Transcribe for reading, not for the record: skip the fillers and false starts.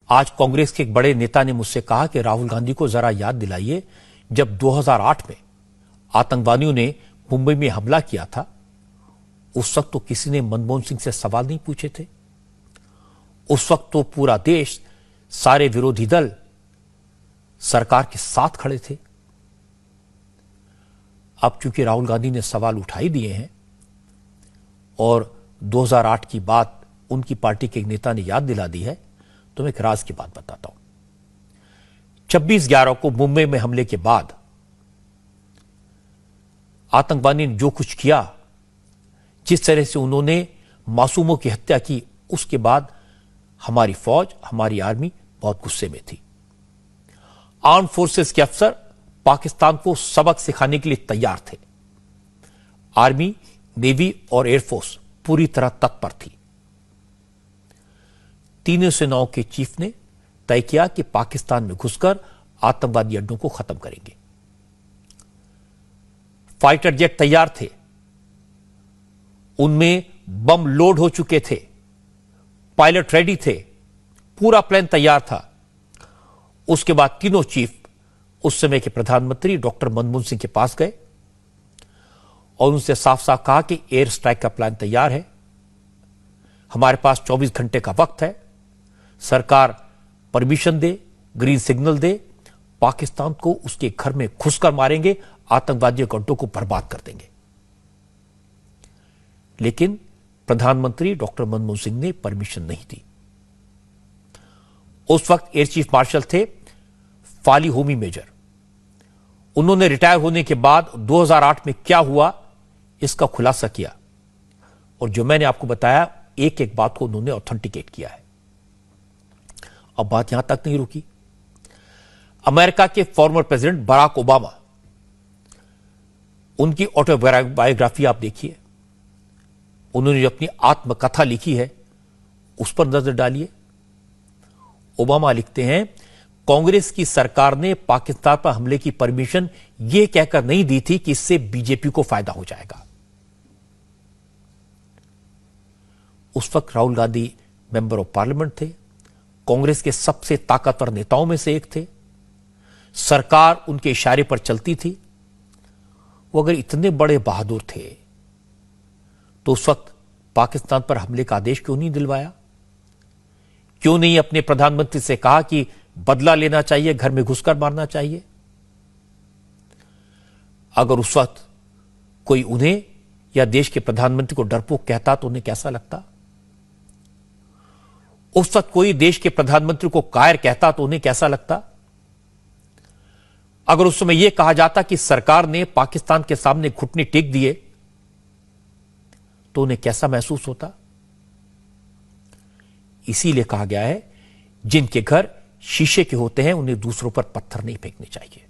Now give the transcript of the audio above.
आज कांग्रेस के एक बड़े नेता ने मुझसे कहा कि राहुल गांधी को जरा याद दिलाइए, जब 2008 में आतंकवादियों ने मुंबई में हमला किया था, उस वक्त तो किसी ने मनमोहन सिंह से सवाल नहीं पूछे थे। उस वक्त तो पूरा देश, सारे विरोधी दल सरकार के साथ खड़े थे। अब चूंकि राहुल गांधी ने सवाल उठा ही दिए हैं और 2008 की बात उनकी पार्टी के एक नेता ने याद दिला दी है, तो मैं एक राज की बात बताता हूं। 26/11 को मुंबई में हमले के बाद आतंकवादी ने जो कुछ किया, जिस तरह से उन्होंने मासूमों की हत्या की, उसके बाद हमारी फौज, हमारी आर्मी बहुत गुस्से में थी। आर्म फोर्सेस के अफसर पाकिस्तान को सबक सिखाने के लिए तैयार थे। आर्मी, नेवी और एयरफोर्स पूरी तरह तत्पर थी। तीनों सेनाओं के चीफ ने तय किया कि पाकिस्तान में घुसकर आतंकवादी अड्डों को खत्म करेंगे। फाइटर जेट तैयार थे, उनमें बम लोड हो चुके थे, पायलट रेडी थे, पूरा प्लान तैयार था। उसके बाद तीनों चीफ उस समय के प्रधानमंत्री डॉक्टर मनमोहन सिंह के पास गए और उनसे साफ साफ कहा कि एयर स्ट्राइक का प्लान तैयार है, हमारे पास 24 घंटे का वक्त है, सरकार परमिशन दे, ग्रीन सिग्नल दे, पाकिस्तान को उसके घर में घुसकर मारेंगे, आतंकवादियों के अड्डों को बर्बाद कर देंगे। लेकिन प्रधानमंत्री डॉक्टर मनमोहन सिंह ने परमिशन नहीं दी। उस वक्त एयर चीफ मार्शल थे फाली होमी मेजर। उन्होंने रिटायर होने के बाद 2008 में क्या हुआ, इसका खुलासा किया और जो मैंने आपको बताया, एक एक बात को उन्होंने ऑथेंटिकेट किया है। अब बात यहां तक नहीं रुकी। अमेरिका के फॉर्मर प्रेसिडेंट बराक ओबामा, उनकी ऑटोबायोग्राफी आप देखिए, उन्होंने जो अपनी आत्मकथा लिखी है उस पर नजर डालिए। ओबामा लिखते हैं, कांग्रेस की सरकार ने पाकिस्तान पर हमले की परमिशन यह कहकर नहीं दी थी कि इससे बीजेपी को फायदा हो जाएगा। उस वक्त Rahul Gandhi member of parliament थे, कांग्रेस के सबसे ताकतवर नेताओं में से एक थे, सरकार उनके इशारे पर चलती थी। वो अगर इतने बड़े बहादुर थे तो उस वक्त पाकिस्तान पर हमले का आदेश क्यों नहीं दिलवाया? क्यों नहीं अपने प्रधानमंत्री से कहा कि बदला लेना चाहिए, घर में घुसकर मारना चाहिए? अगर उस वक्त कोई उन्हें या देश के प्रधानमंत्री को डरपोक कहता तो उन्हें कैसा लगता? उस वक्त कोई देश के प्रधानमंत्री को कायर कहता तो उन्हें कैसा लगता? अगर उस समय यह कहा जाता कि सरकार ने पाकिस्तान के सामने घुटने टेक दिए तो उन्हें कैसा महसूस होता? इसीलिए कहा गया है, जिनके घर शीशे के होते हैं उन्हें दूसरों पर पत्थर नहीं फेंकने चाहिए।